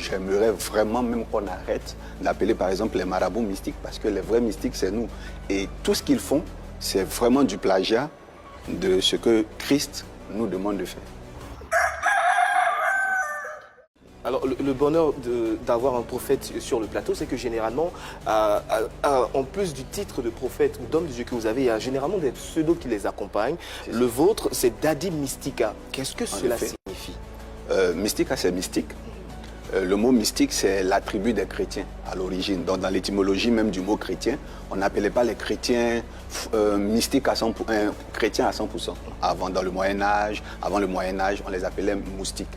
J'aimerais vraiment même qu'on arrête d'appeler par exemple les marabouts mystiques, parce que les vrais mystiques, c'est nous. Et tout ce qu'ils font, c'est vraiment du plagiat de ce que Christ nous demande de faire. Alors, le bonheur d'avoir un prophète sur le plateau, c'est que généralement, en plus du titre de prophète ou d'homme de Dieu que vous avez, il y a généralement des pseudos qui les accompagnent. Le vôtre, c'est Daddy Mystica. Qu'est-ce que cela signifie? Mystica, c'est mystique. Le mot mystique, c'est l'attribut des chrétiens à l'origine. Donc, dans l'étymologie même du mot chrétien, on n'appelait pas les chrétiens mystiques à 100%, chrétiens à 100%. Avant le Moyen-Âge, on les appelait moustiques.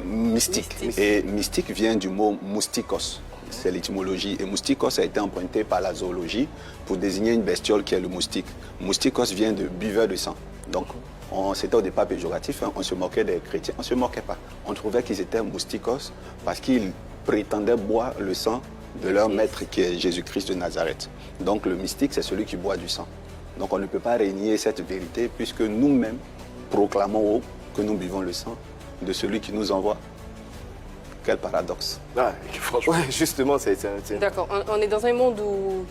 Mystique. Et mystique vient du mot moustikos. C'est l'étymologie. Et moustikos a été emprunté par la zoologie pour désigner une bestiole qui est le moustique. Moustikos vient de buveur de sang. Donc, c'était au départ péjoratif, hein, on se moquait des chrétiens. On ne se moquait pas. On trouvait qu'ils étaient moustikos parce qu'ils prétendaient boire le sang de leur maître qui est Jésus-Christ de Nazareth. Donc, le mystique, c'est celui qui boit du sang. Donc, on ne peut pas régner cette vérité puisque nous-mêmes proclamons haut que nous buvons le sang de celui qui nous envoie. Quel paradoxe. Ah, franchement, ouais, justement, c'est... D'accord. On est dans un monde où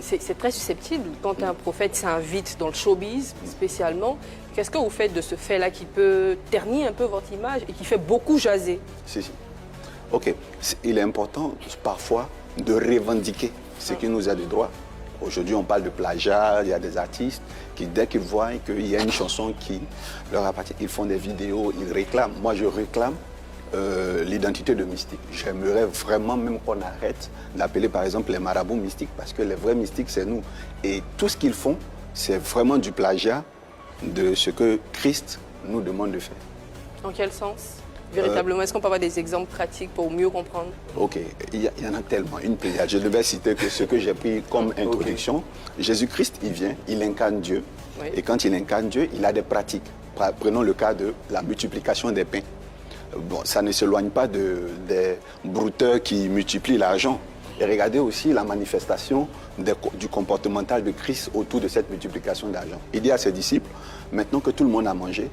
c'est très susceptible. Quand un prophète s'invite dans le showbiz, spécialement, qu'est-ce que vous faites de ce fait-là qui peut ternir un peu votre image et qui fait beaucoup jaser? Si. Ok. Il est important, parfois, de revendiquer ce qui nous a de droit. Aujourd'hui, on parle de plagiat, il y a des artistes qui, dès qu'ils voient qu'il y a une chanson qui leur appartient, ils font des vidéos, ils réclament. Moi, je réclame l'identité de mystique. J'aimerais vraiment même qu'on arrête d'appeler, par exemple, les marabouts mystiques, parce que les vrais mystiques, c'est nous. Et tout ce qu'ils font, c'est vraiment du plagiat de ce que Christ nous demande de faire. En quel sens? Véritablement, est-ce qu'on peut avoir des exemples pratiques pour mieux comprendre? Ok, il y en a tellement, une pléiade. Je devais citer que ce que j'ai pris comme introduction. Okay. Jésus-Christ, il vient, il incarne Dieu. Oui. Et quand il incarne Dieu, il a des pratiques. Prenons le cas de la multiplication des pains. Bon, ça ne s'éloigne pas des brouteurs qui multiplient l'argent. Et regardez aussi la manifestation du comportemental de Christ autour de cette multiplication d'argent. Il dit à ses disciples, maintenant que tout le monde a mangé,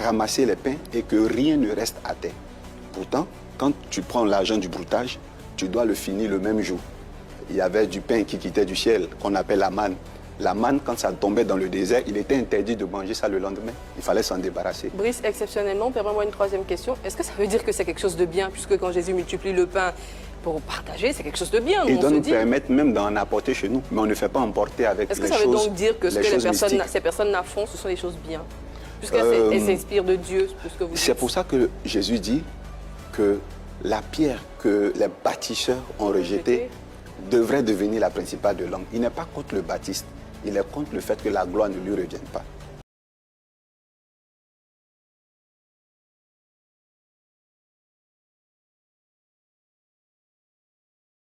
ramasser les pains et que rien ne reste à terre. Pourtant, quand tu prends l'argent du broutage, tu dois le finir le même jour. Il y avait du pain qui quittait du ciel, qu'on appelle la manne. La manne, quand ça tombait dans le désert, il était interdit de manger ça le lendemain. Il fallait s'en débarrasser. Brice, exceptionnellement, permets-moi une troisième question. Est-ce que ça veut dire que c'est quelque chose de bien, puisque quand Jésus multiplie le pain pour partager, c'est quelque chose de bien? Il doit nous permettre même d'en apporter chez nous, mais on ne fait pas emporter avec les choses. Est-ce que ça veut donc dire que ce que ces personnes font, ce sont des choses bien? Puisqu'elles s'inspirent de Dieu, plus que vous dites. C'est pour ça que Jésus dit que la pierre que les bâtisseurs ont rejetée devrait devenir la principale de l'homme. Il n'est pas contre le baptiste, il est contre le fait que la gloire ne lui revienne pas.